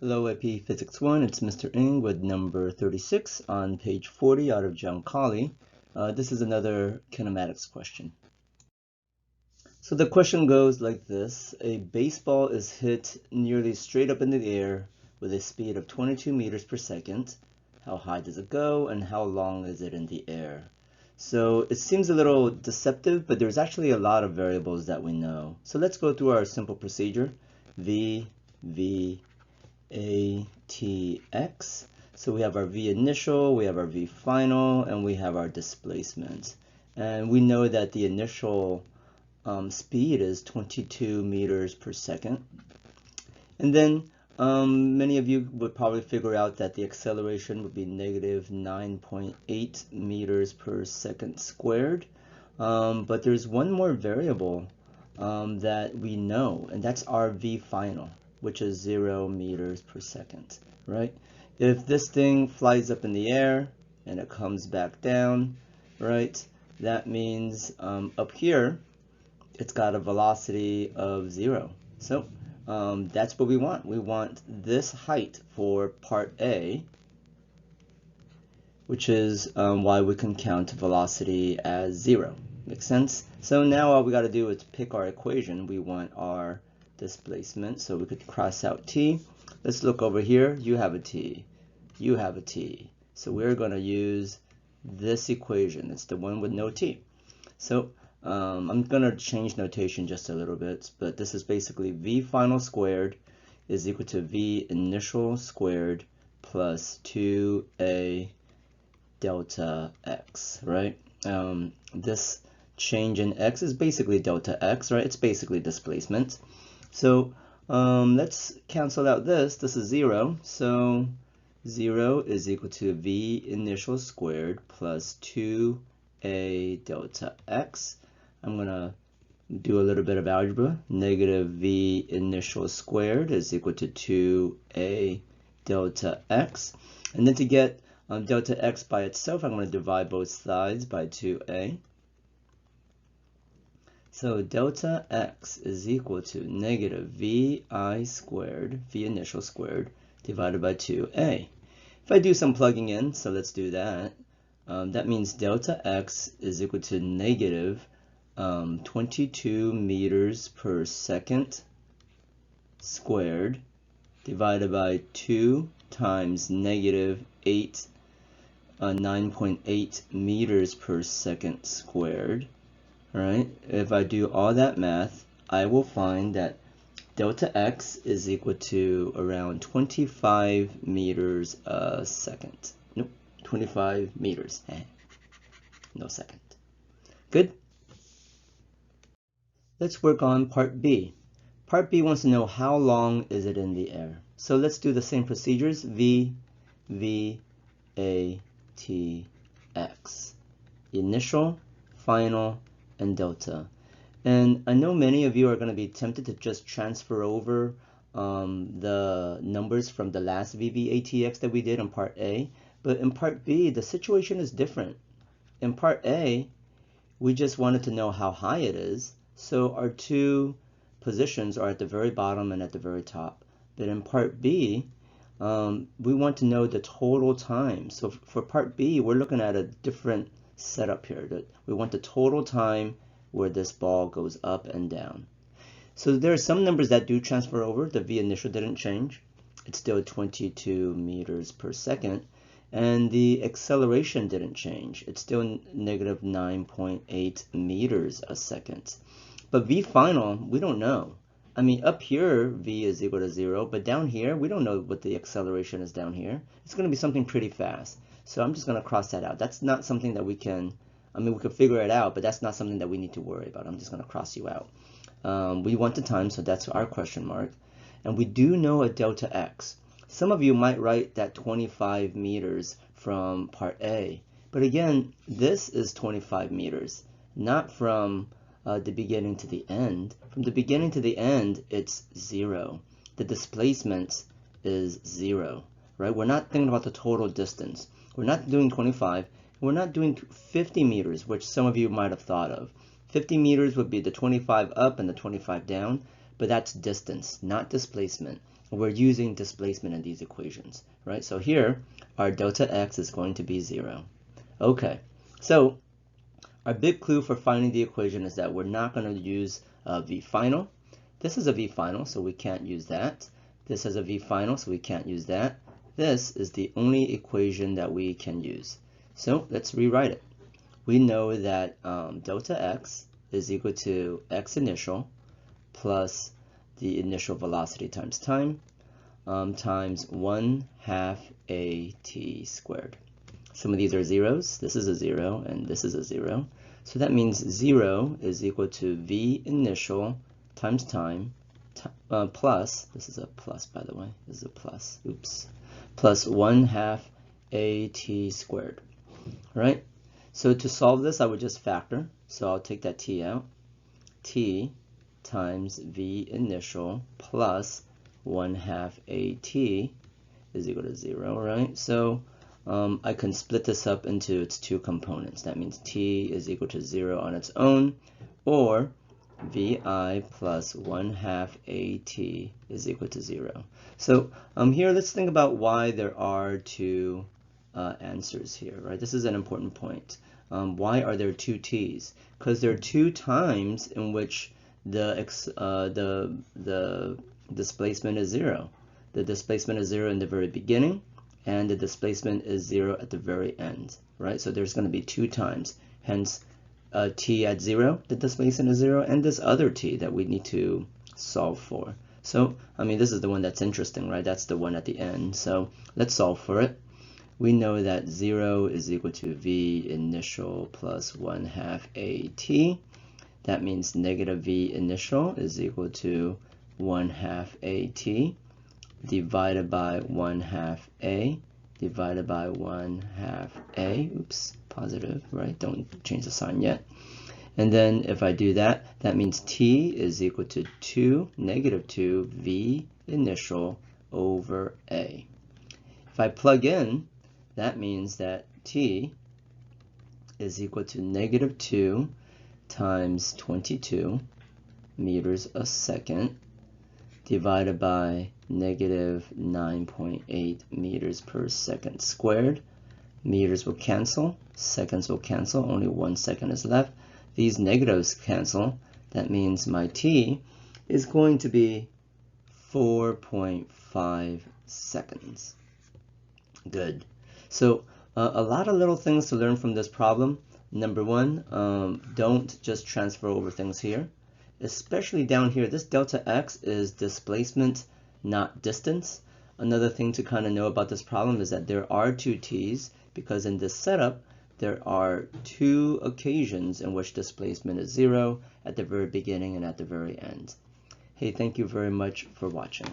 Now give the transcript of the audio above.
Hello, AP Physics 1, it's Mr. Ng with number 36 on page 40 out of Giancoli. This is another kinematics question. So the question goes like this. A baseball is hit nearly straight up into the air with a speed of 22 meters per second. How high does it go and how long is it in the air? So it seems a little deceptive, but there's actually a lot of variables that we know. So let's go through our simple procedure. V, ATX. So we have our V initial, we have our V final, and we have our displacement. And we know that the initial speed is 22 meters per second. And then many of you would probably figure out that the acceleration would be negative 9.8 meters per second squared. But there's one more variable that we know, and that's our V final, which is 0 meters per second, right? If this thing flies up in the air and it comes back down, right, that means up here, it's got a velocity of 0. So that's what we want. We want this height for part A, which is why we can count velocity as 0. Makes sense? So now all we got to do is pick our equation. We want our displacement, so we could cross out t. Let's look over here. You have a t, you have a t. So we're going to use this equation. It's the one with no t. So I'm going to change notation just a little bit, but this is basically V final squared is equal to V initial squared plus 2a delta x, right? This change in x is basically delta x, right? It's basically displacement. So let's cancel out this. This is 0. So 0 is equal to V initial squared plus 2a delta x. I'm going to do a little bit of algebra. Negative V initial squared is equal to 2a delta x. And then to get delta x by itself, I'm going to divide both sides by 2a. So delta x is equal to negative vi squared, v initial squared, divided by 2a. If I do some plugging in, so let's do that, that means delta x is equal to negative 22 meters per second squared, divided by 2 times negative 9.8 meters per second squared. All right, if I do all that math, I will find that delta x is equal to around 25 meters a second. Nope, 25 meters. No second. Good? Let's work on part B. Part B wants to know how long is it in the air. So let's do the same procedures. V, A, T, X. Initial, final, and delta. And I know many of you are going to be tempted to just transfer over the numbers from the last VVATX that we did in part A, but in part B the situation is different. In part A we just wanted to know how high it is, so our two positions are at the very bottom and at the very top. But in part B we want to know the total time. So for part B we're looking at a different setup here. We want the total time where this ball goes up and down. So there are some numbers that do transfer over. The V initial didn't change. It's still 22 meters per second. And the acceleration didn't change. It's still negative 9.8 meters a second. But V final, we don't know. I mean, up here, V is equal to 0, but down here, we don't know what the acceleration is down here. It's going to be something pretty fast. So I'm just going to cross that out. That's not something that we can, we could figure it out, but that's not something that we need to worry about. I'm just going to cross you out. We want the time, so that's our question mark. And we do know a delta x. Some of you might write that 25 meters from part A. But again, this is 25 meters, not from the beginning to the end. From the beginning to the end, it's 0. The displacement is 0, right? We're not thinking about the total distance. We're not doing 25. We're not doing 50 meters, which some of you might have thought of. 50 meters would be the 25 up and the 25 down, but that's distance, not displacement. we're using displacement in these equations, right? So here, our delta x is going to be 0. Okay, so our big clue for finding the equation is that we're not going to use v final. This is a v final, so we can't use that. This is a v final, so we can't use that. This is the only equation that we can use. So let's rewrite it. We know that delta x is equal to x initial plus the initial velocity times time times 1/2 at squared. Some of these are zeros. This is a 0 and this is a 0. So that means 0 is equal to v initial times time plus, this is a plus by the way, this is a plus, oops, plus 1/2 at squared, right? So to solve this, I would just factor. So I'll take that t out. T times v initial plus 1/2 at is equal to 0, right? So I can split this up into its two components. That means t is equal to 0 on its own, or vi plus 1/2 at is equal to 0. So here, let's think about why there are two answers here, right? This is an important point. Why are there two t's? Because there are two times in which the displacement is 0. The displacement is 0 in the very beginning, and the displacement is 0 at the very end, right? So there's going to be two times. Hence, t at 0, the displacement is 0, and this other t that we need to solve for. So, I mean, this is the one that's interesting, right? That's the one at the end. So let's solve for it. We know that 0 is equal to v initial plus 1/2 at. That means negative v initial is equal to 1/2 at divided by 1/2 a divided by 1/2 a. Oops, positive, right? Don't change the sign yet. And then if I do that, that means t is equal to negative 2 v initial over a. If I plug in, that means that t is equal to negative 2 times 22 meters a second divided by negative 9.8 meters per second squared. Meters will cancel, seconds will cancel, only 1 second is left. These negatives cancel. That means my t is going to be 4.5 seconds. Good. So a lot of little things to learn from this problem. Number one, don't just transfer over things here. Especially down here, this delta x is displacement, not distance. Another thing to kind of know about this problem is that there are two t's, because in this setup, there are two occasions in which displacement is 0 at the very beginning and at the very end. Hey, thank you very much for watching.